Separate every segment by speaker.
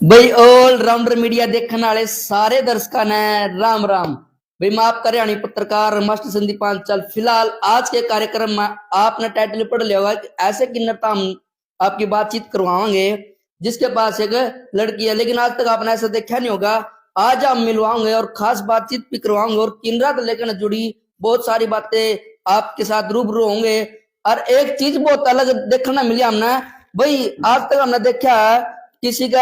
Speaker 1: भाई all rounder media देखने वाले सारे दर्शकों ने राम राम। भाई मैं आपका हरियाणी पत्रकार मास्टर संदीप पांचाल। फिलहाल आज के कार्यक्रम में आपने टाइटल पढ़ लिया होगा कि ऐसे किन्नरता हम आपकी बातचीत करवाएंगे जिसके पास एक लड़की है, लेकिन आज तक आपने ऐसा देखा नहीं होगा। आज हम मिलवाएंगे और खास बातचीत भी करवाएंगे और किन्नरता लेकर जुड़ी बहुत सारी बातें आपके साथ रूबरू होंगे। और एक चीज बहुत अलग देखने मिली हमने। भाई आज तक हमने देखा किसी का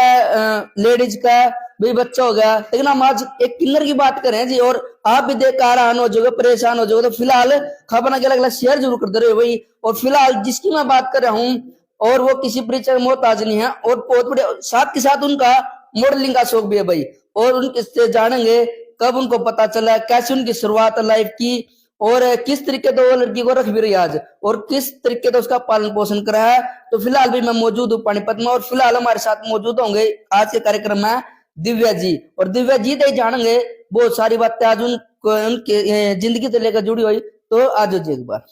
Speaker 1: लेडीज का भी बच्चा हो गया, लेकिन हम आज एक किन्नर की बात करें जी। और आप भी देख हैरान हो जाओगे, परेशान हो जाओगे। तो फिलहाल खबर अलग अलग शेयर जरूर कर दे रहे हो भाई। और फिलहाल जिसकी मैं बात कर रहा हूँ और वो किसी परिचय में मोहताज नहीं है और बहुत बड़े साथ के साथ उनका मॉडलिंग का शौक भी है भाई। और उनके से जानेंगे कब उनको पता चला, कैसे उनकी शुरुआत लाइफ की और किस तरीके से वो लड़की को रख भी रही आज और किस तरीके से उसका पालन पोषण करा है। तो फिलहाल भी मैं मौजूद हूँ पानीपत में और फिलहाल हमारे साथ मौजूद होंगे आज के कार्यक्रम में दिव्या जी। और दिव्या जी तो जानेंगे बहुत सारी बातें आज उनके जिंदगी से लेकर जुड़ी हुई। तो आज जी एक बार।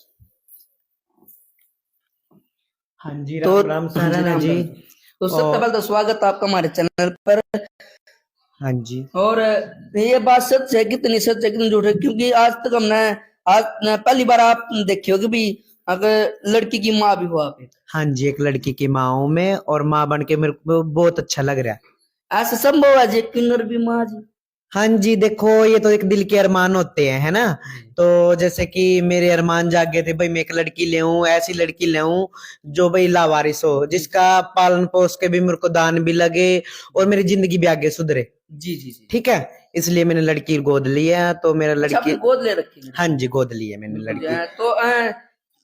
Speaker 2: हाँ जी, राम राम साराना जी।
Speaker 1: तो सबसे पहले तो स्वागत आपका हमारे चैनल पर।
Speaker 2: हाँ जी।
Speaker 1: और ये बात सच है, कितनी सच है कितनी झूठ है, क्योंकि आज तक हमने आज पहली बार आप देखे हो कि भी अगर लड़की की माँ भी हो आप।
Speaker 2: हाँ जी, एक लड़की की माँ हूँ मैं और माँ बन के मेरे को बहुत अच्छा लग रहा है।
Speaker 1: ऐसा संभव है जी किन्नर भी माँ जी?
Speaker 2: हाँ जी, देखो ये तो एक दिल के अरमान होते हैं, है ना। तो जैसे कि मेरे अरमान जागे थे भाई मैं एक लड़की ले आऊं, ऐसी लड़की ले आऊं जो भाई लावारिस हो, जिसका पालन पोष के भी मेरे को दान भी लगे और मेरी जिंदगी भी आगे सुधरे।
Speaker 1: जी जी जी,
Speaker 2: ठीक है, इसलिए मैंने लड़की गोद लिया। तो मेरा लड़की
Speaker 1: गोद ले रखी है?
Speaker 2: हाँ जी, गोद ली है मैंने लड़की।
Speaker 1: तो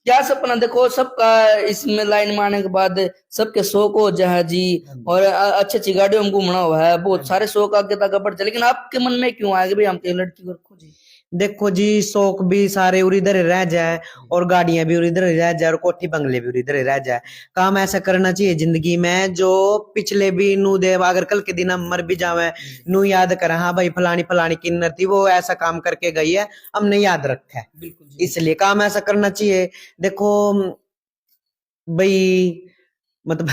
Speaker 1: क्या सपना देखो सबका इसमें लाइन में आने के बाद सबके शौक हो जहाँ जी और अच्छी अच्छी गाड़ियों में घूमना हुआ है, बहुत सारे शौक आगे तक बढ़ते, लेकिन आपके मन में क्यों आया कि भाई हम लड़की को रखो जी?
Speaker 2: देखो जी, शौक भी सारे उधर रह जाए और गाड़ियां भी उधर रह जाए और कोठी बंगले भी उधर रह जाए। काम ऐसा करना चाहिए जिंदगी में जो पिछले भी नू दे, अगर कल के दिन हम मर भी जावे नू याद कर, हाँ भाई फलानी फलानी किन्नर थी वो ऐसा काम करके गई है, हमने याद रखा है। इसलिए काम ऐसा करना चाहिए। देखो भाई मतलब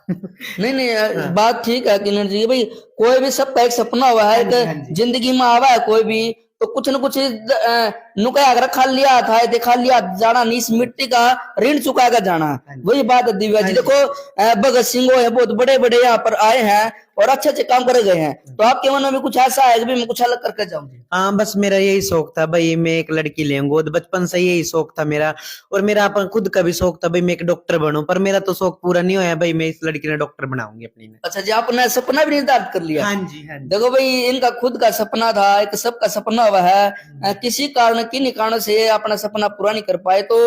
Speaker 1: नहीं नहीं बात ठीक है किन्नर जी भाई, कोई भी सबका एक सपना हुआ है कि जिंदगी में आवा है कोई भी तो कुछ न कुछ नुका अगर खा लिया था दिखा लिया जाना नहीं, इस मिट्टी का ऋण चुका कर जाना। वही बात है दिव्या जी। देखो भगत सिंह है बहुत बड़े बड़े यहाँ पर आए हैं और अच्छे अच्छे काम करे गए हैं, तो आपके मन में भी कुछ ऐसा है कि मैं कुछ अलग करके जाऊंगी?
Speaker 2: हाँ, बस मेरा यही शौक था भाई मैं एक लड़की ले आऊंगा, बचपन से यही शौक था मेरा। और मेरा अपन खुद का भी शौक था भाई मैं एक डॉक्टर बनूं, पर मेरा तो शौक पूरा नहीं होया भाई मैं इस लड़की ने डॉक्टर बनाऊंगी अपनी ने।
Speaker 1: अच्छा जी, आपने सपना भी निर्धारित कर लिया?
Speaker 2: हाँ जी, हाँ जी।
Speaker 1: देखो भाई इनका खुद का सपना था, एक सबका सपना हुआ है, किसी कारण किन कारणों से अपना सपना पूरा नहीं कर पाए तो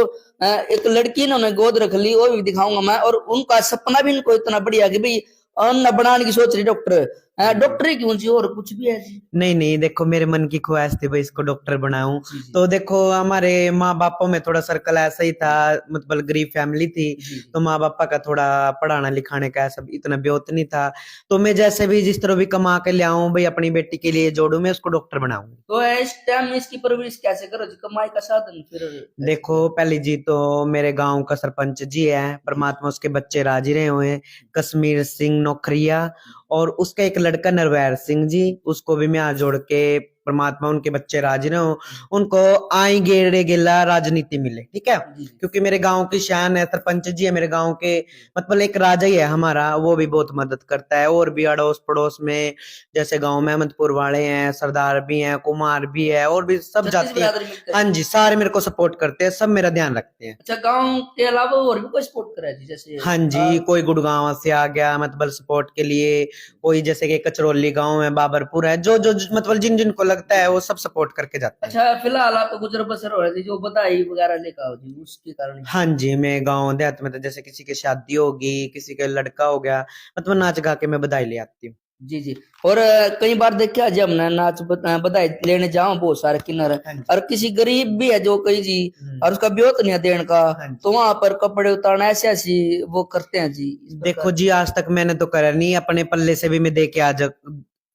Speaker 1: एक लड़की इन्होंने गोद रख ली, वो भी दिखाऊंगा मैं। और उनका सपना भी इनको इतना बढ़िया कि भाई अन्न बनाने की सोच रही डॉक्टर। डॉक्टर ही क्यों जी, और कुछ भी है जी?
Speaker 2: नहीं नहीं, देखो मेरे मन की ख्वाहिश थी भाई इसको डॉक्टर बनाऊं। तो देखो हमारे माँ बापों में थोड़ा सर्कल ऐसा ही था, मतलब गरीब फैमिली थी, तो माँ बापा का थोड़ा पढ़ाना लिखाने का ऐसा इतना ब्योत नहीं था। तो मैं जैसे भी जिस तरह भी कमा के ले आऊं भाई अपनी बेटी के लिए जोड़ू, मैं उसको डॉक्टर बनाऊं।
Speaker 1: तो इस टाइम इसकी परवरिश कैसे करो जी, कमाई का साधन फिर?
Speaker 2: देखो पहली जी तो मेरे गांव का सरपंच जी है, परमात्मा उसके बच्चे राजी रहे हुए हैं, कश्मीर सिंह नौखरिया, और उसका एक लड़का नरवैर सिंह जी, उसको भी मैं आज जोड़ के परमात्मा उनके बच्चे राजी रहे हो, उनको आई गेड़े गिला राजनीति मिले। ठीक है, क्योंकि मेरे गांव की शान है, सरपंच जी है मेरे गांव के, मतलब एक राजा ही है हमारा, वो भी बहुत मदद करता है। और भी अड़ोस पड़ोस में जैसे गांव में अहमदपुर वाले हैं, सरदार भी हैं, कुमार भी है, और भी सब जाति है। हाँ जी, सारे मेरे को सपोर्ट करते हैं, सब मेरा ध्यान रखते हैं।
Speaker 1: अच्छा, गांव के अलावा और भी कोई सपोर्ट करा जी? जैसे
Speaker 2: हाँ जी, कोई गुड़गांव से आ गया मतलब सपोर्ट के लिए, कोई जैसे कि कचरौली गांव है, बाबरपुर है, जो जो मतलब जिन जिन को लगता है वो सब सपोर्ट करके जाते हैं।
Speaker 1: अच्छा, फिलहाल आपको गुजर बसर हो रही थी जो बधाई वगैरह लेकर आओ जी, उसके कारण?
Speaker 2: हाँ जी, मैं गांव देहात में तो जैसे किसी की शादी होगी, किसी का लड़का हो गया, मतलब नाच गा के मैं बधाई ले आती हूँ।
Speaker 1: जी जी। और कई बार देखा जब मैं नाच बधाई लेने जाऊं बहुत सारे किन्नर, और किसी गरीब भी है जो कई जी और उसका ब्योत नहीं है देने का, तो वहां पर कपड़े उतारना ऐसे ऐसी वो करते हैं जी।
Speaker 2: देखो जी, आज तक मैंने तो करा नहीं, अपने पल्ले से भी मैं दे के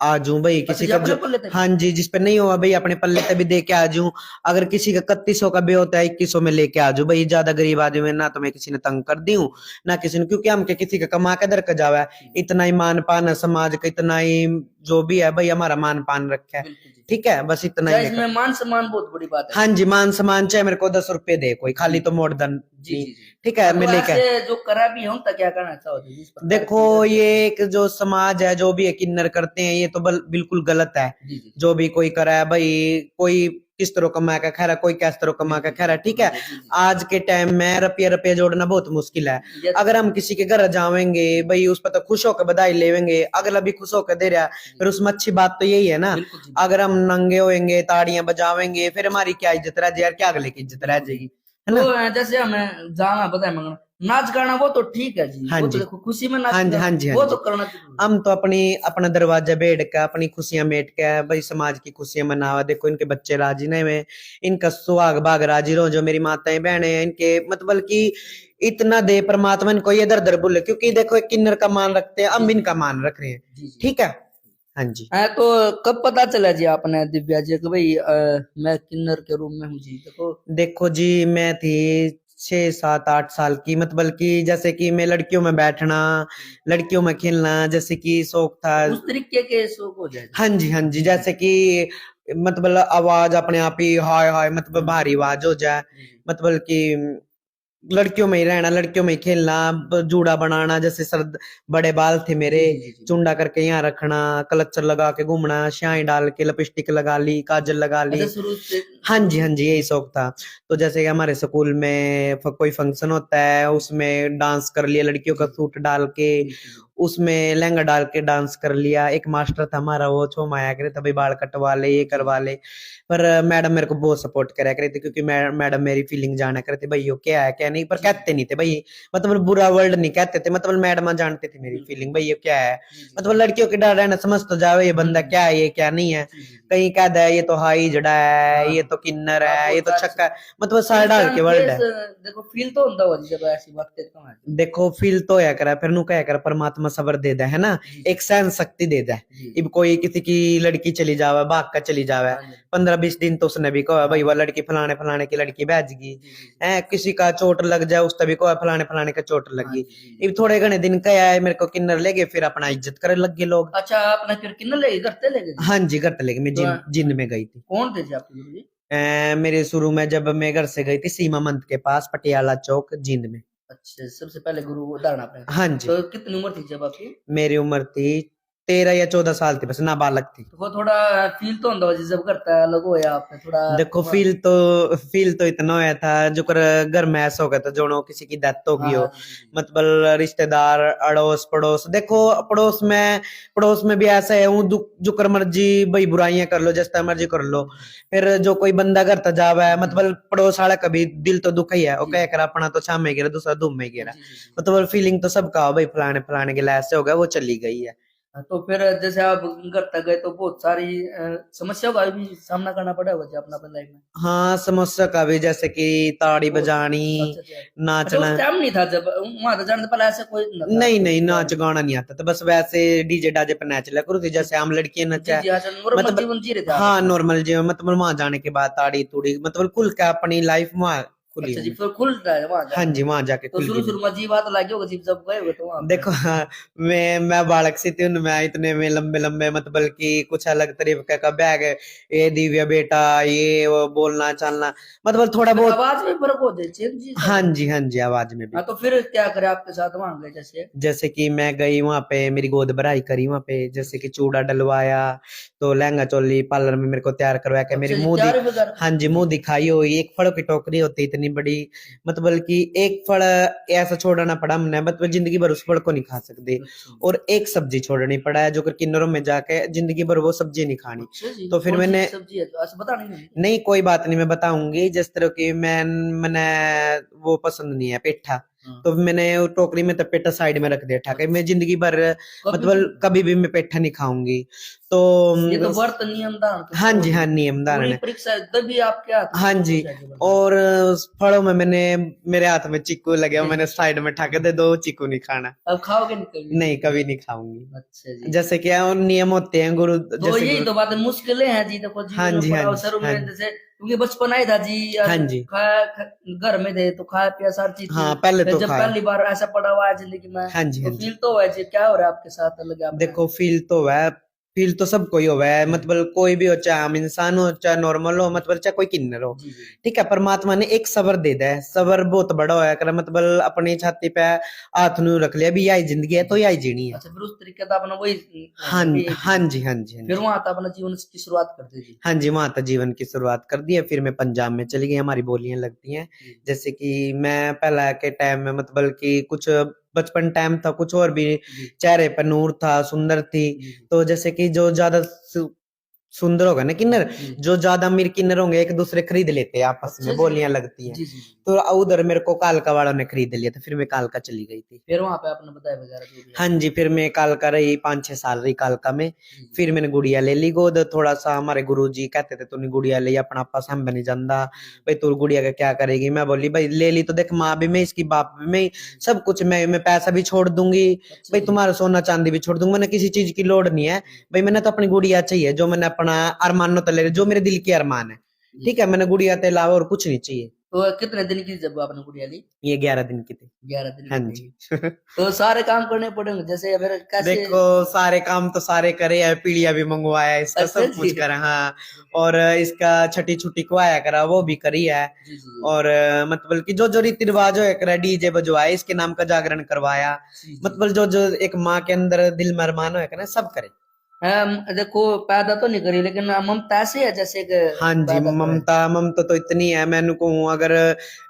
Speaker 2: आ जाऊं भाई,
Speaker 1: अच्छा
Speaker 2: किसी
Speaker 1: जी,
Speaker 2: का
Speaker 1: अपने
Speaker 2: जो,
Speaker 1: पल्ले तक?
Speaker 2: हाँ जी, जिस पे नहीं हुआ भाई अपने पल्ले पे भी दे के आ जाऊं। अगर किसी का 3100 का भी होता है 2100 में लेके आ जाऊं भाई। ज्यादा गरीब आदमी है ना, तो मैं किसी ने तंग कर दी हूँ ना किसी ने, क्योंकि हम के किसी का कमा के दर का जावा है। इतना ही मान पान है समाज का, इतना ही जो भी है भाई हमारा मान पान रखा है।
Speaker 1: बिल्कुल जी।
Speaker 2: ठीक है, बस इतना
Speaker 1: अच्छा,
Speaker 2: ही मैं
Speaker 1: इसमें मान सम्मान बहुत बड़ी बात है।
Speaker 2: हाँ जी, मान सम्मान चाहे मेरे को 10 रुपए दे कोई, खाली तो मोर धन
Speaker 1: जी
Speaker 2: नहीं।
Speaker 1: जी जी।
Speaker 2: ठीक है,
Speaker 1: हाँ,
Speaker 2: मैं
Speaker 1: तो
Speaker 2: लेके,
Speaker 1: ऐसे जो करा भी हूँ तो क्या करना चाहोगे जिस प्रकार
Speaker 2: देखो
Speaker 1: की इधर
Speaker 2: ये
Speaker 1: उधर-
Speaker 2: एक जो समाज है जो भी है किन्नर करते हैं, ये तो बिल्कुल गलत है।
Speaker 1: जी जी
Speaker 2: जो भी कोई करा है भाई, कोई किस तरह कमा का खैर है, कोई किस तरह कमा का खैर है। ठीक है,
Speaker 1: जी जी
Speaker 2: आज के टाइम में रुपया रुपया जोड़ना बहुत मुश्किल है।
Speaker 1: ये तो
Speaker 2: अगर हम किसी के घर जावेंगे भाई, उस पर तो खुश होकर बधाई लेवेंगे, अगला भी खुश होकर दे रहा है, फिर उसमें अच्छी बात तो यही है ना।
Speaker 1: बिल्कुल जी।
Speaker 2: अगर हम नंगे होएंगे ताड़ियां बजावेंगे, फिर हमारी क्या इज्जत रह जाए यार, क्या अगले की इज्जत रह जाएगी, है ना।
Speaker 1: तो जैसे हमें जाना पता है मंगना नाच गाना वो तो ठीक है जी,
Speaker 2: हाँ
Speaker 1: वो तो
Speaker 2: जी,
Speaker 1: देखो खुशी में नाच
Speaker 2: हाँ जी,
Speaker 1: गाना
Speaker 2: हाँ जी, हाँ
Speaker 1: वो
Speaker 2: जी।
Speaker 1: तो करना जरूरी है।
Speaker 2: हम तो अपना दरवाजा बैठ के अपनी खुशियां मेट के भाई समाज की खुशियां मनावा। देखो इनके बच्चे राजी नहीं हुए, इनका सुहाग भाग राजी रहो, जो मेरी माताएं बहनें हैं इनके, मतलब कि इतना दे परमात्मा इनको ये दर दर बोले, क्योंकि देखो एक किन्नर का मान रखते हैं, हम भी इनका मान रख रहे हैं।
Speaker 1: जी जी।
Speaker 2: ठीक है, हाँ जी।
Speaker 1: तो कब पता चला जी आपने दिव्या जी कि भाई मैं किन्नर के रूप में हूँ जी? देखो
Speaker 2: देखो जी, मैं थी 6 7 8 साल की, मतलब कि जैसे कि मैं लड़कियों में बैठना, लड़कियों में खेलना, जैसे कि शौक था।
Speaker 1: उस तरीके के शौक हो जाए
Speaker 2: हाँ जी, हाँ जी, जैसे कि मतलब आवाज अपने आप ही हाय हाय, मतलब भारी आवाज हो जाए,
Speaker 1: जी जी
Speaker 2: मतलब कि लड़कियों में ही रहना, लड़कियों में ही खेलना, जूड़ा बनाना, जैसे सर बड़े बाल थे मेरे,
Speaker 1: जी जी जी।
Speaker 2: चुंडा करके यहाँ रखना, क्लचर लगा के घूमना, स्याही डाल के लिपस्टिक लगा ली, काजल लगा
Speaker 1: अच्छा,
Speaker 2: ली।
Speaker 1: शुरू से
Speaker 2: हाँ
Speaker 1: शुरू
Speaker 2: जी, हाँ जी, यही शौक था। तो जैसे कि हमारे स्कूल में कोई फंक्शन होता है, उसमें डांस कर लिया लड़कियों का सूट डाल के,
Speaker 1: बिल्कुल जी।
Speaker 2: उसमें लहंगा डाल के डांस कर लिया। एक मास्टर था हमारा, वो छोमाया करे तभी बाल कटवा ले, ये करवा ले। पर मैडम मेरे को बहुत सपोर्ट करा करे थे, क्योंकि मैडम मेरी फीलिंग जाना करते भाई यो क्या है क्या नहीं, पर कहते नहीं थे भाई, मतलब बुरा वर्ड नहीं कहते थे, मतलब मैडम जानते थे मेरी फीलिंग भाई ये क्या है।
Speaker 1: जी जी
Speaker 2: मतलब लड़कियों के डर रहना, समझ तो जाओ ये बंदा क्या है ये क्या नहीं है।
Speaker 1: जी जी जी।
Speaker 2: कहीं कह दे ये तो हाई जड़ा है, ये तो किन्नर
Speaker 1: हाँ,
Speaker 2: है, ये
Speaker 1: बहुत
Speaker 2: तो
Speaker 1: सारे
Speaker 2: छक्का है, मतलब सारा डाल के वर्ड है।
Speaker 1: देखो फील तो होता होगा जी जब ऐसी बातें कहाँ है।
Speaker 2: देखो फील तो या करा, फिर नु क्या करा, परमात्मा सबर दे दे, है ना,
Speaker 1: जी
Speaker 2: एक सहन शक्ति दे दे।
Speaker 1: जी
Speaker 2: अब कोई किसी की लड़की चली जावे, भाग कर चली जावे,
Speaker 1: हाँ जी
Speaker 2: 15 20 दिन तो उसने भी कहा भाई वह लड़की फलाने फलाने की लड़की भेज गई
Speaker 1: जी जी
Speaker 2: है, किसी का चोट लग जाए उस तभी को फलाने फलाने का चोट
Speaker 1: हाँ
Speaker 2: लगी।
Speaker 1: जी जी।
Speaker 2: अब थोड़े घने दिन क्या है, मेरे को किन्नर ले गए, फिर अपना इज्जत करे लग गए लोग।
Speaker 1: अच्छा, आपने फिर किन्ने ले करते लेके जी?
Speaker 2: हाँ जी, घर तक लेके मैं
Speaker 1: तो
Speaker 2: जिन में गई थी।
Speaker 1: कौन थे जी आपके गुरु जी?
Speaker 2: मेरे शुरू में जब मैं घर से गई थी सीमा मंद के पास, पटियाला चौक जिंद में।
Speaker 1: अच्छा, सबसे पहले गुरु वो धारणा आपने।
Speaker 2: हाँ जी,
Speaker 1: तो कितनी उम्र थी जब आपकी?
Speaker 2: मेरी उम्र थी 13 या 14 साल थी, बस नाबालग थी।
Speaker 1: तो वो थोड़ा फील तो होता होगा जी जब करता है अलग होया आपने थोड़ा
Speaker 2: देखो
Speaker 1: वहाँ-
Speaker 2: फील तो इतना होया था, जो कर घर में ऐसा हो गया था जो किसी की डेथ हो गई
Speaker 1: हाँ
Speaker 2: हो,
Speaker 1: हाँ जी जी जी।
Speaker 2: मतलब रिश्तेदार अड़ोस पड़ोस। देखो पड़ोस में भी ऐसा है, हूँ जो कर मर्जी भाई बुराइयां कर लो, जिस तरह मर्जी कर लो, फिर जो कोई बंदा घर तक जावा है, मतलब पड़ोस वाला कभी दिल तो दुख ही है, वो कह कर अपना तो छाम में गिरा दूसरा धूम में गिरा,
Speaker 1: जी जी जी।
Speaker 2: मतलब फीलिंग तो सबका हो भाई, फलाने फलाने के लिए ऐसे हो गया, वो चली गई है।
Speaker 1: हाँ, तो फिर जैसे आप घर तक गए तो बहुत सारी समस्याओं का भी सामना करना पड़ा होगा जी अपना अपनी लाइफ में।
Speaker 2: हाँ, समस्या का भी, जैसे कि ताड़ी
Speaker 1: बहुत
Speaker 2: बजानी,
Speaker 1: अच्छा अच्छा। अच्छा,
Speaker 2: नाचना।
Speaker 1: उस टाइम नहीं था जब वहां था जाने से पहले ऐसे कोई न था
Speaker 2: नहीं
Speaker 1: कोई
Speaker 2: नहीं,
Speaker 1: गाने?
Speaker 2: नाच गाना नहीं आता था, बस वैसे डीजे डाजे पे नाच लिया करो थी, जैसे हम लड़कियां
Speaker 1: जी
Speaker 2: नचा।
Speaker 1: जी। अच्छा, नॉर्मल
Speaker 2: मतलब
Speaker 1: जीवन जी रहे थे आप
Speaker 2: हाँ,
Speaker 1: अपना?
Speaker 2: नॉर्मल जीवन, मतलब वहां जाने के बाद ताड़ी तूड़ी, मतलब खुल के अपनी लाइफ वहां खुली
Speaker 1: अच्छा
Speaker 2: हूँ
Speaker 1: जी,
Speaker 2: मैं।
Speaker 1: फिर खुल रहा है वहां
Speaker 2: हाँ
Speaker 1: जाके?
Speaker 2: जी, वहां जाके
Speaker 1: तो
Speaker 2: खुल
Speaker 1: शुरू
Speaker 2: गई मैं।
Speaker 1: शुरू में अजीब बात लगी होगी जी जब गए होगे तो वहां पे?
Speaker 2: देखो हाँ, मैं बालक सी थी उनमें, इतने में लंबे लंबे, मतलब कि कुछ अलग तरीके का बैग, ये दिव्या बेटा, ये वो बोलना चालना, मतलब थोड़ा
Speaker 1: फिर
Speaker 2: बहुत।
Speaker 1: आवाज में फर्क हो जाए चेंज जी
Speaker 2: हाँ
Speaker 1: सब।
Speaker 2: जी, हाँ जी, आवाज में भी।
Speaker 1: हाँ, तो फिर क्या करे आपके साथ वहां गए जैसे?
Speaker 2: जैसे कि मैं गई वहां पे, मेरी गोद भराई करी वहां पे, जैसे कि चूड़ा डलवाया, तो लहंगा चोली पार्लर में मेरे को तैयार करवाया के मेरी
Speaker 1: अच्छा जी,
Speaker 2: मुंह
Speaker 1: तैयारी वगैरह?
Speaker 2: हाँ जी, मुंह दिखाई हुई, एक फल की टोकरी होती इतनी बड़ी, मतलब कि एक फल ऐसा छोड़ना पड़ा हमने, मतलब जिंदगी भर उस फल को नहीं खा सकते,
Speaker 1: अच्छा
Speaker 2: और एक सब्जी छोड़नी पड़ा है, जो कि किन्नरों में जाके जिंदगी भर वो सब्जी नहीं खानी।
Speaker 1: अच्छा जी,
Speaker 2: तो फिर
Speaker 1: कौन सी
Speaker 2: मैंने,
Speaker 1: सब्जी है? अच्छा, बता नहीं मुझे।
Speaker 2: नहीं कोई बात नहीं, मैं बताऊंगी, जिस तरह की मैंने वो पसंद नहीं है पेठा,
Speaker 1: हाँ।
Speaker 2: तो मैंने वो टोकरी में तो पेठा साइड में रख दिया ठाके, मैं जिंदगी भर
Speaker 1: कभी
Speaker 2: मतलब कभी भी मैं पेठा नहीं खाऊंगी। तो
Speaker 1: ये तो व्रत नियम धारण तो
Speaker 2: हाँ
Speaker 1: सब
Speaker 2: जी,
Speaker 1: हो
Speaker 2: हाँ
Speaker 1: गई।
Speaker 2: नियम धारण
Speaker 1: पूरी
Speaker 2: है।
Speaker 1: परीक्षा तभी आपके हाथ में
Speaker 2: हाँ
Speaker 1: वो
Speaker 2: जी।
Speaker 1: हो जाएगी वरदान।
Speaker 2: और फलों में मैंने, मेरे हाथ में चीकू लगे और मैंने साइड में ठाके दे दो, चीकू नहीं खाना।
Speaker 1: अब खाओगे नहीं कभी?
Speaker 2: नहीं, कभी नहीं खाऊंगी।
Speaker 1: अच्छा जी।
Speaker 2: जैसे कि और नियम होते हैं गुरु,
Speaker 1: तो
Speaker 2: जैसे
Speaker 1: यही
Speaker 2: गुरु।
Speaker 1: तो बात है, मुश्किलें हैं जी, देखो
Speaker 2: हाँ
Speaker 1: जीवन में
Speaker 2: जी, हाँ
Speaker 1: पड़ाव
Speaker 2: जी,
Speaker 1: शुरू
Speaker 2: हाँ
Speaker 1: में
Speaker 2: जी,
Speaker 1: जैसे क्योंकि बचपन ही था जी,
Speaker 2: हाँ
Speaker 1: आज
Speaker 2: जी।
Speaker 1: घर में थे तो खाया पिया सारी चीज थी।
Speaker 2: हाँ, पहले
Speaker 1: फिर
Speaker 2: तो
Speaker 1: जब
Speaker 2: खाया।
Speaker 1: पहली बार ऐसा पड़ा हुआ है जिंदगी में,
Speaker 2: हाँ जी,
Speaker 1: तो
Speaker 2: हाँ जी।
Speaker 1: फील तो हुआ है जी, क्या हो रहा है आपके साथ अलग आपने?
Speaker 2: देखो फील तो है, फील तो सबको ही होवे है, मतलब कोई भी हो, चाहे आम इंसान हो, चाहे नॉर्मल हो, मतलब चाहे कोई किन्नर हो।
Speaker 1: जी जी।
Speaker 2: ठीक है, परमात्मा ने एक सबर दे दिया है, सबर बहुत बड़ा होया कर, मतलब अपनी छाती पे हाथ नु रख लिया, भी यही जिंदगी है तो यही जीनी है।
Speaker 1: अच्छा, फिर उस तरीके का अपना वही
Speaker 2: हाँ
Speaker 1: अभी
Speaker 2: हाँ जी, हाँ जी, हाँ
Speaker 1: फिर
Speaker 2: जी।
Speaker 1: वहां था अपना जीवन की शुरुआत करते जी।
Speaker 2: हाँ जी, वहां तक जीवन की शुरुआत कर दी है, फिर मैं पंजाब में चली गई, हमारी बोलियां लगती हैं।
Speaker 1: जी
Speaker 2: जैसे कि मैं पहला के टाइम में मतलब कि कुछ बचपन टाइम था, कुछ और भी
Speaker 1: जी
Speaker 2: चेहरे पर नूर था, सुंदर थी।
Speaker 1: जी
Speaker 2: तो जैसे कि जो ज्यादा सुंदर होगा ना किन्नर,
Speaker 1: जी।
Speaker 2: जो ज्यादा अमीर किन्नर होंगे एक दूसरे खरीद लेते हैं, आपस
Speaker 1: अच्छा
Speaker 2: में
Speaker 1: जी।
Speaker 2: बोलियां लगती हैं।
Speaker 1: जी जी जी।
Speaker 2: तो उधर मेरे को कालका वालों ने खरीद लिया था, फिर मैं कालका चली गई थी।
Speaker 1: फिर वहां पे आपने बताया वगैरह जो भी है।
Speaker 2: हाँ जी, फिर मैं कालका रही, 5-6 साल रही कालका में।
Speaker 1: जी जी।
Speaker 2: फिर मैंने गुड़िया ले ली गोद, थोड़ा सा हमारे गुरुजी कहते थे तूने गुड़िया ले, अपना आपा संभ नहीं जानदा, भाई तू गुड़िया का क्या करेगी। मैं बोली भाई ले ली तो देख, माँ भी मैं इसकी, बाप भी मैं, सब कुछ मैं पैसा भी छोड़ दूंगी,
Speaker 1: अच्छा
Speaker 2: भाई
Speaker 1: जी।
Speaker 2: तुम्हारा सोना चांदी भी छोड़ दूंगी, मैंने किसी चीज की लोड नहीं है भाई, मैंने तो अपनी गुड़िया चाहिए, जो मैंने अपना अरमानो तो ले, जो मेरे दिल की अरमान है।
Speaker 1: जी।
Speaker 2: ठीक है, मैंने गुड़िया के अलावा और कुछ नहीं चाहिए।
Speaker 1: तो कितने दिन की जब आपने गुड़िया ली?
Speaker 2: ये 11 दिन की थी।
Speaker 1: 11 दिन
Speaker 2: हाँ
Speaker 1: की
Speaker 2: जी।
Speaker 1: थी। तो सारे काम करने पड़ेंगे जैसे फिर कैसे?
Speaker 2: देखो सारे काम तो सारे करे है, पीढ़िया भी मंगवाया है, इसका
Speaker 1: अच्छा
Speaker 2: सब
Speaker 1: जी।
Speaker 2: कुछ करा। हाँ, और इसका छठी छुट्टी को आया करा, वो भी करी है।
Speaker 1: जी जी
Speaker 2: और मतलब कि जो जो रीति रिवाज हो करा, डीजे बजवाए, इसके नाम का जागरण करवाया,
Speaker 1: जी जी।
Speaker 2: मतलब जो जो एक माँ के अंदर दिल में अरमान हो ना, सब करे।
Speaker 1: देखो पैदा तो नहीं करी लेकिन ममता ऐसे है जैसे कि
Speaker 2: हाँ जी,
Speaker 1: पैदा करे।
Speaker 2: ममता ममता तो इतनी है, मैं कहूँ अगर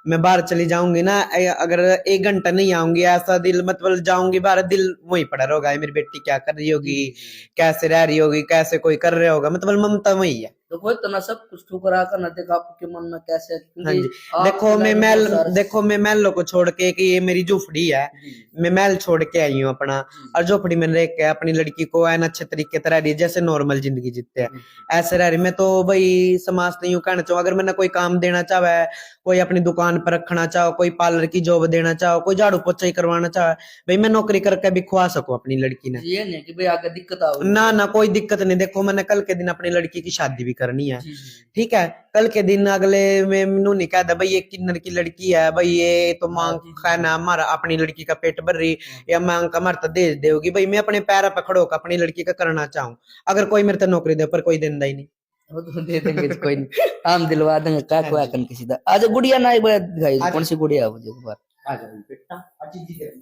Speaker 2: मैं बाहर चली जाऊंगी ना, अगर 1 घंटा नहीं आऊंगी, ऐसा दिल मतलब जाऊंगी बाहर, दिल वहीं पड़ा रहेगा, मेरी बेटी क्या कर रही
Speaker 1: जी
Speaker 2: होगी,
Speaker 1: जी जी।
Speaker 2: कैसे रह रही होगी, कैसे कोई कर रहा होगा, मतलब ममता वही है।
Speaker 1: तो कोई तो ना सब कुछ ठुकरा कर ना देखा आपके मन में कैसे,
Speaker 2: हाँ
Speaker 1: क्योंकि
Speaker 2: जी।
Speaker 1: आपके लाइफ में बहुत सारे।
Speaker 2: देखो मैं महलों को छोड़ के, कि ये मेरी झोपड़ी है,
Speaker 1: जी जी
Speaker 2: मैं महल छोड़ के आई हूँ अपना,
Speaker 1: जी
Speaker 2: और झोपड़ी में रह के अपनी लड़की को है ना अच्छे तरीके से रह रही है, जैसे नॉर्मल जिंदगी जीते हैं
Speaker 1: जी।
Speaker 2: ऐसे रह रही। मैं तो भाई समाज से यूं कहना चाहूँ, अगर मैंने कोई काम देना चाहे, कोई अपनी दुकान पर रखना चाहो, कोई पार्लर की जॉब देना चाहो, कोई झाड़ू पोछा ही करवाना चाहे, भाई मैं नौकरी करके भी खुआ सकूं अपनी लड़की ने।
Speaker 1: ये नहीं कि भाई आगे दिक्कत आओगी।
Speaker 2: ना ना, कोई दिक्कत नहीं। देखो मैंने कल के दिन अपनी लड़की की शादी भी करनी है।
Speaker 1: जी जी
Speaker 2: ठीक है, कल के दिन अगले में मैनू नहीं कहता भाई ये किन्नर की लड़की है, भाई ये तो मांग
Speaker 1: जी, जी,
Speaker 2: खाना हमारा, अपनी लड़की का पेट भर रही
Speaker 1: हाँ।
Speaker 2: या मांग का मरता दे देगी, भाई मैं अपने पैर पर खड़ो कर अपनी लड़की का करना चाहूँ, अगर कोई मेरे तो नौकरी दे, पर कोई देंदा ही नहीं।
Speaker 1: वो तो दे देंगे जी, कोई नहीं, हम दिलवा देंगे क्या
Speaker 2: हाँ
Speaker 1: क्या
Speaker 2: जी।
Speaker 1: करने किसी दा। आज गुड़िया ना एक बार दिखाई,
Speaker 2: आज-
Speaker 1: कौन सी गुड़िया है मुझे एक बार?
Speaker 2: आ जाओ बेटा, अच्छी चीज है,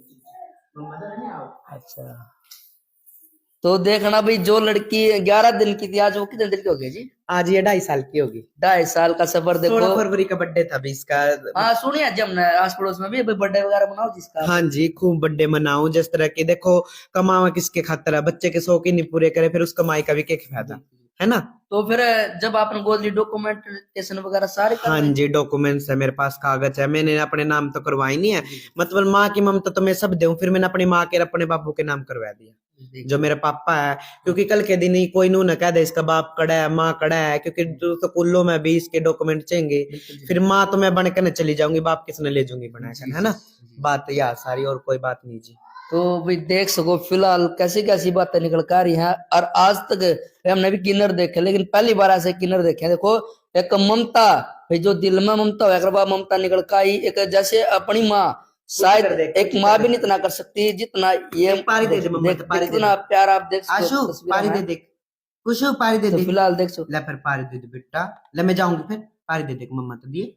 Speaker 2: मदर नहीं आओ।
Speaker 1: अच्छा, तो देखना भाई, जो लड़की 11 दिन की थी आज वो कितने दिन की हो गई जी?
Speaker 2: आज ये 2.5 साल की होगी।
Speaker 1: 2.5 साल का सफर
Speaker 2: 16
Speaker 1: देखो।
Speaker 2: फरवरी का बर्थडे था अभी इसका।
Speaker 1: हाँ सुनिए जी, हमने आस पड़ोस में भी बर्थडे वगैरह मनाओ जिसका।
Speaker 2: हाँ जी, खूब बर्थडे मनाओ, जिस तरह की देखो कमावा किसके खातर है, बच्चे के शौक ही नहीं पूरे करे, फिर उस कमाई का भी क्या फायदा है ना।
Speaker 1: तो फिर जब आपने गोद ली, डॉक्यूमेंटेशन वगैरह सारे
Speaker 2: हाँ
Speaker 1: करवाए?
Speaker 2: जी, डॉक्यूमेंट्स है मेरे पास, कागज है, मैंने अपने नाम तो करवाई नहीं है, मतलब माँ की ममता तो मैं सब दूं, फिर मैंने अपनी माँ के और अपने बापू के नाम करवा दिया, जो मेरे पापा है, क्योंकि कल के दिन ही कोई नू ना कह दे इसका बाप कड़ा है, माँ कड़ा है, क्योंकि तो स्कूलों में भी इसके डॉक्यूमेंट चाहिए, फिर माँ तो मैं बन के न चली जाऊंगी, बाप किसने ले जाऊंगी बनाकर, है ना। बात यार सारी, और कोई बात नहीं जी।
Speaker 1: तो भाई देख सको फिलहाल कैसी कैसी बातें निकल कर आ रही हैं, और आज तक हमने भी किन्नर देखे, लेकिन पहली बार ऐसे किन्नर देखे हैं। देखो एक ममता, भाई जो दिल में ममता हो, अगर वह ममता निकल कर आई, एक जैसे अपनी माँ, शायद एक माँ भी नहीं इतना कर सकती जितना ये।
Speaker 2: पारी दे दे मम्मा, तो पारी दे
Speaker 1: कितना प्यार आप देख सकते
Speaker 2: आशु,
Speaker 1: हो
Speaker 2: पारी
Speaker 1: तस्वीर
Speaker 2: दे
Speaker 1: में।
Speaker 2: दे, कुछ पारी दे
Speaker 1: तो
Speaker 2: दे,
Speaker 1: फिलहाल देख सको,
Speaker 2: ले फिर पारी दे दे बेटा, ले मैं जाऊंगी फिर, पारी दे दे मम्मा तो दिए।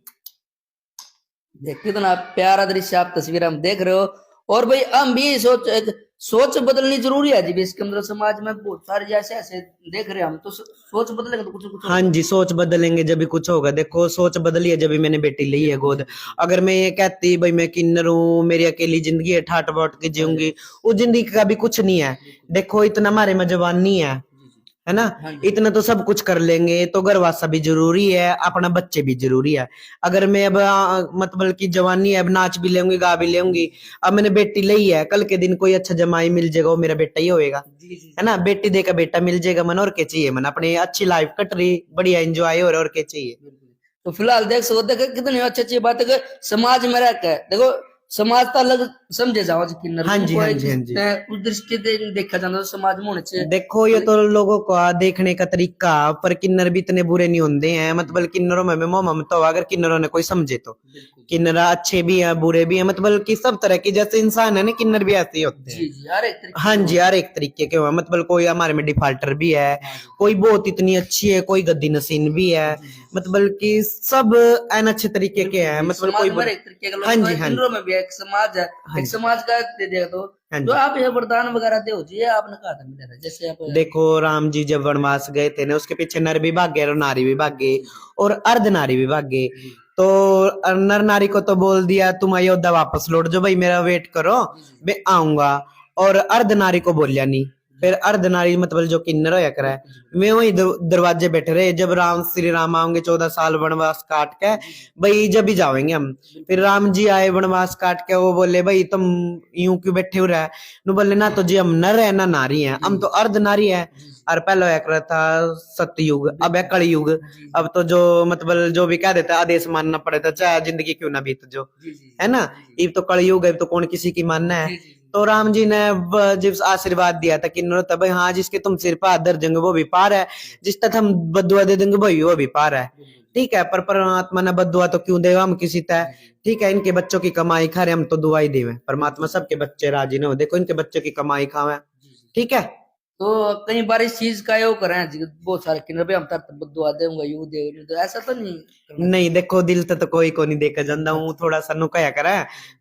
Speaker 1: देख कितना प्यारा दृश्य आप तस्वीर हम देख रहे हो। और भाई हम भी सोच बदलनी जरूरी है जी, इसके मतलब समाज में बहुत सारे जैसे ऐसे देख रहे हैं हम, तो सोच बदलेंगे तो कुछ कुछ
Speaker 2: हाँ जी, सोच बदलेंगे जब भी कुछ होगा। देखो सोच बदली है जब भी मैंने बेटी ली है गोद, अगर मैं ये कहती भाई मैं किन्नर हूँ, मेरी अकेली जिंदगी है, ठाट बाट के जीऊंगी, उस जिंदगी का भी कुछ नहीं है। देखो इतना हमारे में जवानी है है ना।
Speaker 1: हाँ जी।
Speaker 2: इतना तो सब कुछ कर लेंगे तो घर वासा भी जरूरी है, अपना बच्चे भी जरूरी है। अगर मैं अब मतलब की जवानी है, अब नाच भी लेंगी गा भी लेंगी, अब मैंने बेटी ली है, कल के दिन कोई अच्छा जमाई मिल जाएगा वो मेरा बेटा ही होएगा,
Speaker 1: जी जी
Speaker 2: है ना। बेटी दे का बेटा मिल जाएगा मन, और क्या चाहिए मन, अपनी अच्छी लाइफ कट रही, बढ़िया एंजॉय हो रहा, और क्या चाहिए।
Speaker 1: बिल्कुल। तो फिलहाल देख सको देखो कितनी अच्छी अच्छी बात है कि समाज में रहकर देखो समाज तो अलग समझे जाओ जी किन्नर
Speaker 2: हाँ
Speaker 1: को
Speaker 2: जी, हाँ
Speaker 1: कोई
Speaker 2: जी, हाँ जी।
Speaker 1: उस दृष्टि से देखा जाता तो समाज में होने चाहिए।
Speaker 2: देखो ये तो लोगों का देखने का तरीका, पर किन्नर भी इतने बुरे नहीं होते हैं, मतलब किन्नरों में मोह ममता हो, अगर किन्नरों ने कोई समझे तो।
Speaker 1: बिल्कुल
Speaker 2: किन्नरा अच्छे भी हैं बुरे भी हैं, मतलब कि सब तरह के जैसे इंसान है ना, किन्नर भी ऐसे ही होते हैं।
Speaker 1: जी जी हर एक तरीके
Speaker 2: हाँ
Speaker 1: के
Speaker 2: जी,
Speaker 1: होते
Speaker 2: हर एक तरीके के हुआ, मतलब कोई हमारे में डिफाल्टर भी है,
Speaker 1: हैं। हाँ जी
Speaker 2: कोई बहुत इतनी अच्छी है, कोई गद्दी नसीन भी है,
Speaker 1: जी जी
Speaker 2: मतलब कि सब एन अच्छे तरीके के
Speaker 1: बिल्कुल
Speaker 2: हैं,
Speaker 1: जी
Speaker 2: मतलब
Speaker 1: समाज
Speaker 2: कोई
Speaker 1: में हर
Speaker 2: बुरा।
Speaker 1: एक तरीके के
Speaker 2: हाँ
Speaker 1: लोग तो
Speaker 2: जी,
Speaker 1: है,
Speaker 2: हाँ
Speaker 1: किन्नरों
Speaker 2: जी,
Speaker 1: में भी एक समाज है।
Speaker 2: हाँ
Speaker 1: एक
Speaker 2: जी,
Speaker 1: समाज का दे दे तो
Speaker 2: हाँ
Speaker 1: जो
Speaker 2: जी।
Speaker 1: आप ये वरदान वगैरह दे जी ये आपने कहा था मिला था जैसे आप
Speaker 2: देखो राम जी जब वनवास गए थे ना, उसके पीछे नर भी भाग गए और नारी भी भाग गई,
Speaker 1: जी
Speaker 2: और अर्ध नारी भी भाग गई।
Speaker 1: जी
Speaker 2: तो नर नारी को तो बोल दिया तुम अयोध्या वापस लौट जाओ भाई, मेरा वेट करो,
Speaker 1: जी जी
Speaker 2: मैं आऊंगा। और अर्ध नारी को बोलिया नहीं। फिर अर्ध नारी मतलब जो किन्नर होया करे,
Speaker 1: बिल्कुल जी बिल्कुल
Speaker 2: वे वही दरवाजे बैठे रहे, जब राम श्री राम आएंगे 14 साल वनवास काट के,
Speaker 1: जी जी
Speaker 2: भाई जब ही जाएंगे हम। फिर
Speaker 1: बिल्कुल
Speaker 2: राम जी आए वनवास काट के, वो बोले भाई तुम यूं क्यों बैठे हो रहे, नु बोले ना तो जी हम नर है ना नारी है,
Speaker 1: जी
Speaker 2: हम तो अर्ध नारी है।
Speaker 1: जी जी
Speaker 2: और पहले एक रहा था सतयुग, अब है
Speaker 1: बिल्कुल
Speaker 2: कलयुग।
Speaker 1: जी
Speaker 2: अब तो जो मतलब जो भी कह देता है आदेश मानना पड़ेगा, चाहे जिंदगी क्यों ना बीत जो,
Speaker 1: जी जी
Speaker 2: है ना।
Speaker 1: जी
Speaker 2: ये तो कलयुग है, तो कौन किसी की मानना है।
Speaker 1: जी जी
Speaker 2: तो राम जी ने जब आशीर्वाद दिया था किन्नरों तब, भाई हाँ जिसके तुम सिर पर हाथ धर देंगे वो भी पार है, जिस तक हम बदुआ दे देंगे भाई वो भी पार है।
Speaker 1: बिल्कुल
Speaker 2: ठीक है, पर परमात्मा ने बदुआ तो क्यों देगा हम किसी तय।
Speaker 1: जी जी
Speaker 2: ठीक है, इनके बच्चों की कमाई खा रहे हम तो दुआ ही देवे, परमात्मा सबके बच्चे राजी न हो, देखो इनके बच्चों की कमाई खावे।
Speaker 1: जी जी
Speaker 2: ठीक है।
Speaker 1: तो कई बार इस चीज का ये करें जी बहुत सारे किन्नर भी हम तर दुआ देऊंगा यू दे तो ऐसा तो नहीं करना
Speaker 2: नहीं
Speaker 1: चाहिए।
Speaker 2: देखो दिल तो कोई को नहीं देखा जाता हूँ,
Speaker 1: अच्छा
Speaker 2: थोड़ा सा नु कया करे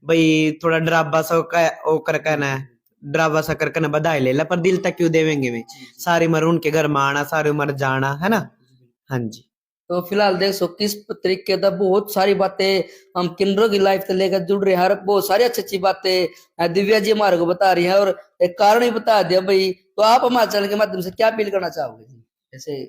Speaker 2: भाई, थोड़ा डराबा सा ओ करके ना,
Speaker 1: बिल्कुल
Speaker 2: डरावा सा करके ना बधाई ले ला, पर दिल तक क्यों देवेंगे में।
Speaker 1: जी जी
Speaker 2: सारी उम्र उनके घर में आना, सारी उम्र जाना, है ना।
Speaker 1: बिल्कुल जी बिल्कुल।
Speaker 2: हाँ जी।
Speaker 1: तो फिलहाल देख सो किस तरीके का बहुत सारी बातें हम किन्नरों की लाइफ से लेकर जुड़ रहे हैं हर बहुत सारी अच्छी अच्छी बातें दिव्या जी हमारे को बता रही है और एक कारण ही बता दिया भाई। तो आप हमारे चैनल के माध्यम से क्या अपील करना चाहोगे जी जैसे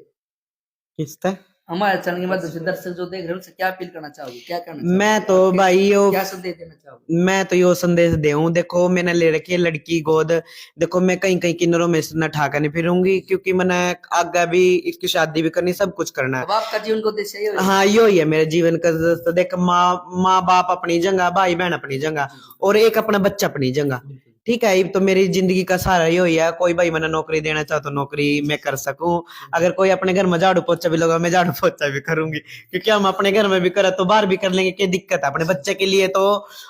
Speaker 2: किसका।
Speaker 1: हमारे चैनल के माध्यम से दर्शक जो देख रहे हैं उनसे क्या अपील करना चाहोगे क्या कहना चाहोगे
Speaker 2: मैं तो
Speaker 1: आप
Speaker 2: भाई यो
Speaker 1: क्या संदेश देना चाहोगे।
Speaker 2: मैं तो यो संदेश देऊं, देखो मैंने ले रखी है लड़की गोद, देखो मैं कहीं कहीं किन्नरों में से न ठाका नहीं फिरूंगी, क्योंकि मैंने आगे भी इसकी शादी भी करनी, सब कुछ करना है।
Speaker 1: अब आपका जीवन को उद्देश्य यही होगा।
Speaker 2: हाँ यो ही है मेरे जीवन का दोस्त। देख माँ बाप अपनी जगह, भाई बहन अपनी जगह,
Speaker 1: जी जी
Speaker 2: और एक अपना बच्चा अपनी जगह।
Speaker 1: बिल्कुल
Speaker 2: ठीक है, ये तो मेरी जिंदगी का सहारा यो ही है, कोई भाई मैंने नौकरी देना चाहो तो नौकरी मैं कर सकूं, अगर कोई अपने घर में झाड़ू पोछा भी लगा मैं झाड़ू पोछा भी करूंगी, क्योंकि हम अपने घर में भी करे तो बाहर भी कर लेंगे, क्या दिक्कत है। अपने बच्चे के लिए तो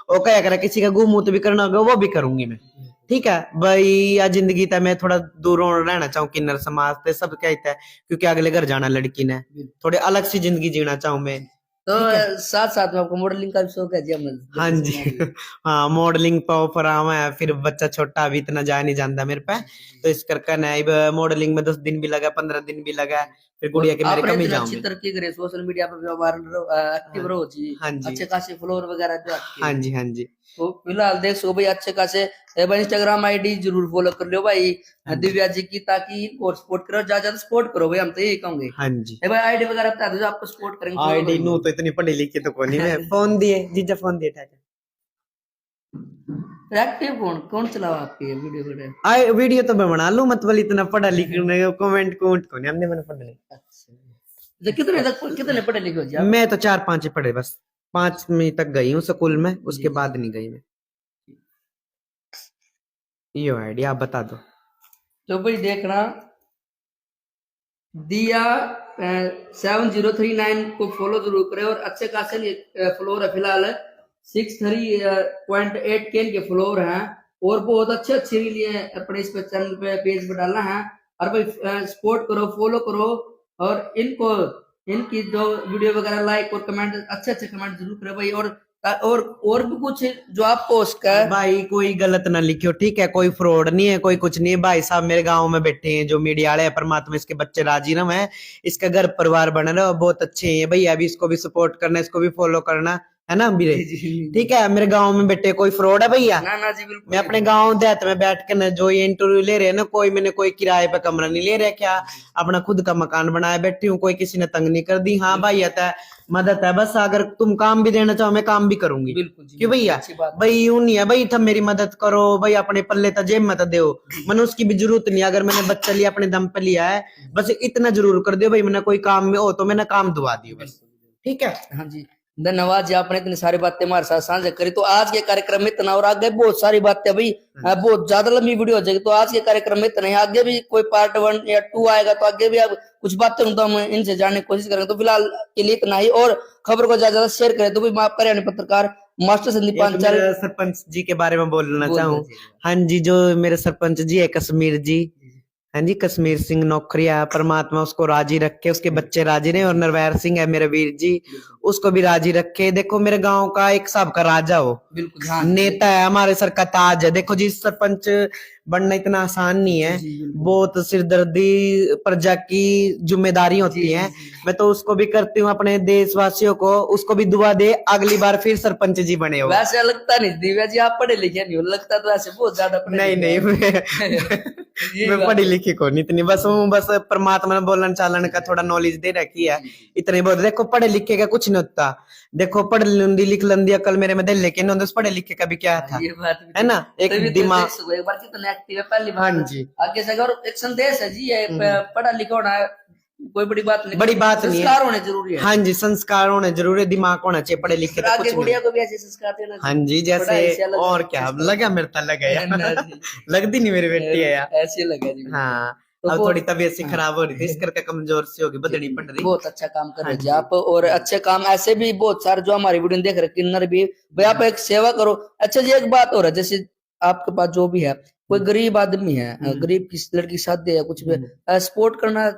Speaker 2: वो क्या करे, किसी का गुमूत भी करना होगा वो भी करूंगी मैं। ठीक है भाई, या जिंदगी तक मैं थोड़ा दूर रहना चाहूँ किन्नर समाज से, सब कहता है, क्योंकि अगले घर जाना लड़की ने,
Speaker 1: बिल्कुल।
Speaker 2: थोड़ी अलग सी जिंदगी जीना चाहूँ मैं।
Speaker 1: तो
Speaker 2: ठीक है।
Speaker 1: साथ साथ में आपको मॉडलिंग का भी शौक है जी हमने
Speaker 2: हाँ
Speaker 1: जैसे
Speaker 2: जी।
Speaker 1: सुना भी है।
Speaker 2: हाँ मॉडलिंग पे ऑफर आवा है, फिर बच्चा छोटा अभी इतना जा नहीं जानता मेरे पे,
Speaker 1: जी जी
Speaker 2: तो
Speaker 1: जी
Speaker 2: इस करके ना अब मॉडलिंग में 10 दिन भी लगा, 15 दिन भी लगा, फिर
Speaker 1: और
Speaker 2: गुड़िया के मेरे
Speaker 1: आपने
Speaker 2: कम ही
Speaker 1: इतनी
Speaker 2: जाऊं
Speaker 1: अच्छी
Speaker 2: मैं।
Speaker 1: तरक्की करी सोशल मीडिया पर व्यवहार एक्टिव
Speaker 2: हाँ
Speaker 1: रहो जी
Speaker 2: हाँ जी,
Speaker 1: अच्छे खासे फॉलोअर वगैरह जो आपके।
Speaker 2: हाँ जी, हाँ जी,
Speaker 1: तो फिलहाल देख सो भाई अच्छे खासे भाई इंस्टाग्राम आईडी जरूर फॉलो कर लो भाई
Speaker 2: हाँ जी,
Speaker 1: दिव्या जी की ताकि इनको सपोर्ट करो ज्यादा ज्यादा सपोर्ट करो भाई हम तो यही कहोगे।
Speaker 2: हाँ जी।
Speaker 1: भाई आईडी वगैरह बता दो जो आपको सपोर्ट करेंगे फॉलो
Speaker 2: आईडी नू
Speaker 1: करेंगे।
Speaker 2: तो इतनी पढ़ी लिखी तो कोनी मैं, फोन दिए जीजा, फोन दिए ठीक है।
Speaker 1: एक्टिव कौन कौन चलाओ आपके ये वीडियो वीडियो।
Speaker 2: आई वीडियो तो मैं बना लूं, मतलब इतना पढ़ा लिखा कमेंट कमेंट को नहीं हमने, मैंने पढ़ ली।
Speaker 1: अच्छा तो कितने पढ़े लिखे हो जी आप।
Speaker 2: मैं तो 4-5 ही पढ़े बस, 5वीं तक गई हूँ स्कूल में,
Speaker 1: जी
Speaker 2: उसके
Speaker 1: जी
Speaker 2: बाद नहीं गई मैं। यो आईडी आप बता दो।
Speaker 1: तो भाई देखना दिया 7039 को फॉलो जरूर करें और अच्छे खासे फ्लोर है फिलहाल 63.8 के इनके फ्लोर हैं और बहुत अच्छे अच्छे लिए अपने इस पे चैनल पे पेज पे डालना है और भाई सपोर्ट करो फॉलो करो और इनको इनकी जो वीडियो वगैरह लाइक और कमेंट अच्छे अच्छे कमेंट जरूर करें भाई और भी कुछ जो आपको उसका
Speaker 2: भाई कोई गलत ना लिखियो, ठीक है, कोई फ्रॉड नहीं है, कोई कुछ नहीं है। भाई साहब मेरे गांव में बैठे हैं जो मीडिया वाले हैं, परमात्मा इसके बच्चे राजी ना है, इसका घर परिवार बना रहा, बहुत अच्छे हैं भाई, अभी इसको भी सपोर्ट करना, इसको भी फॉलो करना, है ना बीरे?
Speaker 1: जी, जी,
Speaker 2: ठीक है, मेरे गांव में बेटे कोई फ्रॉड है भैया?
Speaker 1: ना ना जी बिल्कुल
Speaker 2: मैं अपने गांव देहात में बैठ के ना जो ये इंटरव्यू ले रहे हैं ना, कोई मैंने कोई किराए पे कमरा नहीं ले रहा, क्या अपना खुद का मकान बनाया बैठी हूँ, कोई किसी ने तंग नहीं कर दी। हाँ भाई आता है, मदद है बस, अगर तुम काम भी देना चाहो मैं काम भी करूंगी।
Speaker 1: बिल्कुल जी,
Speaker 2: क्यों भैया?
Speaker 1: अच्छी बात है।
Speaker 2: भाई यूं नहीं है भाई, तुम मेरी मदद करो भाई, अपने पल्ले तो जेब मत दो, मैंने उसकी भी जरूरत नहीं है। अगर मैंने बच्चा लिया अपने दम पे लिया है, बस इतना जरूर कर दियो भाई, मैंने कोई काम में हो तो मैंने काम दुआ दियो बस। ठीक है,
Speaker 1: हाँ जी, धन्यवाद जी, आपने इतनी सारी बातें हमारे साथ साझा करी। तो आज के कार्यक्रम में इतना, और आगे बहुत सारी बातें भाई, बहुत ज्यादा लंबी वीडियो हो जाएगी, तो आज के कार्यक्रम में इतना ही। आगे भी कोई पार्ट 1 या 2 आएगा, तो आगे भी आप कुछ बातें तो हम इनसे जानने की कोशिश करेंगे। तो फिलहाल के लिए इतना ही, और खबर को ज्यादा ज्यादा शेयर करें। तो भी मैं आपका हरियाणा पत्रकार मास्टर संदीप
Speaker 2: एक
Speaker 1: पांचाल
Speaker 2: मेरे सरपंच जी के बारे में बोलना
Speaker 1: बोल
Speaker 2: चाहूँ।
Speaker 1: दीजिए।
Speaker 2: हाँ जी, जो मेरे सरपंच जी है कश्मीर जी, हाँ जी, कश्मीर सिंह नौकरिया, परमात्मा उसको राजी रखे, उसके बच्चे राजी रहे। और नरवैर सिंह है मेरे वीर जी, उसको भी राजी रखे। देखो मेरे गांव का एक साहब का राजा हो,
Speaker 1: बिल्कुल हाँ,
Speaker 2: नेता है, हमारे सर का ताज है। देखो जी, सरपंच बनना इतना आसान नहीं है, बहुत सिरदर्दी प्रजा की जिम्मेदारी होती है। मैं तो उसको भी करती हूँ, अपने देशवासियों को, उसको भी दुआ दे अगली बार फिर सरपंच जी बने हो।
Speaker 1: वैसे लगता नहीं दिव्या जी आप पढ़े लिखे नहीं हो, लगता तो ऐसे बहुत ज्यादा पढ़े
Speaker 2: नहीं
Speaker 1: लिखे
Speaker 2: नहीं,
Speaker 1: यही
Speaker 2: मैं
Speaker 1: बात
Speaker 2: पढ़ी
Speaker 1: है।
Speaker 2: लिखी को नहीं इतनी, बस हूँ, बस परमात्मा ने बोलन चालन का थोड़ा नॉलेज दे रखी है, इतने बहुत। देखो पढ़े लिखे का कुछ नहीं होता, देखो पढ़ लंदी लिख लंदी अकल मेरे में दिल, लेकिन पढ़े लिखे का भी क्या था,
Speaker 1: ये बात भी
Speaker 2: है ना? एक
Speaker 1: तभी तो
Speaker 2: दिमाग।
Speaker 1: देख सको एक बार कितना एक्टिव है पहली बार।
Speaker 2: हाँ जी,
Speaker 1: आगे से, और एक संदेश है जी, ये पढ़ा लिखा होना कोई बड़ी बात नहीं,
Speaker 2: बड़ी बात नहीं है।
Speaker 1: संस्कार होने जरूरी है।
Speaker 2: हाँ जी, संस्कार होने जरूरी है, दिमाग होना चाहिए, पढ़े लिखे
Speaker 1: फिर
Speaker 2: तो
Speaker 1: आगे
Speaker 2: कुछ नहीं।
Speaker 1: गुड़िया को भी ऐसे संस्कार देना
Speaker 2: हाँ
Speaker 1: चाहिए।
Speaker 2: जी,
Speaker 1: पढ़ाई से
Speaker 2: जैसे
Speaker 1: अलग
Speaker 2: और क्या
Speaker 1: संस्कार।
Speaker 2: लगा, मेरे तो लगा यार,
Speaker 1: ना जी।
Speaker 2: लगती नहीं मेरी बेटी है यार।
Speaker 1: ऐसे लगा जी।
Speaker 2: हाँ,
Speaker 1: तो
Speaker 2: अब
Speaker 1: वो-
Speaker 2: थोड़ी तबीयत सी
Speaker 1: हाँ।
Speaker 2: खराब हो रही थी, इस करके कमजोर सी होगी, बदनी पड़ रही।
Speaker 1: बहुत अच्छा काम कर रहे
Speaker 2: हाँ
Speaker 1: जी
Speaker 2: जी।
Speaker 1: आप, और अच्छे काम ऐसे भी बहुत सारे जो हमारी वीडियो देख रहे किन्नर भी भाई, आप एक सेवा करो। अच्छा जी, एक बात और है, जैसे आपके पास जो भी है, कोई गरीब आदमी है, गरीब की लड़की की शादी है, कुछ भी सपोर्ट करना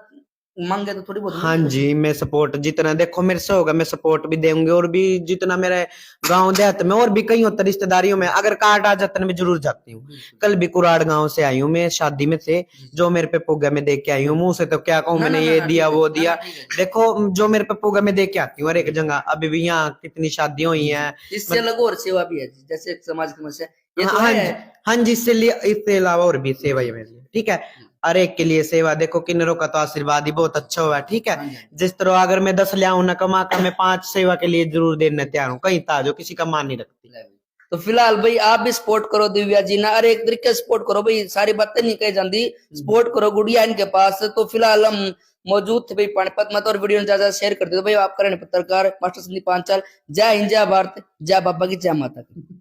Speaker 1: मांगे तो थोड़ी बहुत
Speaker 2: हाँ जी, मैं सपोर्ट जितना देखो मेरे से होगा मैं सपोर्ट भी देंगे, और भी जितना मेरे गांव देहात में और भी कई होता रिश्तेदारियों में अगर कार्ड आ जाता है मैं जरूर जाती हूँ। कल भी कुराड़ गांव से आई हूँ मैं, शादी में से जो मेरे पे पुगा मैं दे के आई हूँ। मुंह से तो क्या कहूँ, मैंने ये दिया वो दिया, देखो जो मेरे पे पुगा मैं दे के आती हूँ हर एक जगह। अभी भी यहाँ कितनी शादियां हुई हैं,
Speaker 1: इससे अलग और सेवा भी है जी, जैसे एक समाज की समस्या ये तो
Speaker 2: हाँ
Speaker 1: है।
Speaker 2: जी, हाँ जी, इससे अलावा और भी सेवा है मेरी। ठीक है, हर एक के लिए सेवा, देखो किन्नरों का तो आशीर्वाद ही बहुत अच्छा हुआ है। ठीक है, जिस तरह अगर मैं 10 ले आऊं ना कमा कर, मैं 5 सेवा के लिए जरूर देने तैयार हूँ, कहीं था जो किसी का मान नहीं रखती।
Speaker 1: तो फिलहाल भाई आप भी सपोर्ट करो दिव्या जी ना, अरे एक तरीके से सपोर्ट करो भाई, सारी बातें नहीं कही जाती, सपोर्ट करो गुड़िया इनके पास। तो फिलहाल हम मौजूद थे भाई पानीपत में, तो और वीडियो ज्यादा शेयर कर दो भाई। आप करें पत्रकार मास्टर संदीप पांचाल। जय हिंद, जय भारत, जय बाबा की, जय माता की।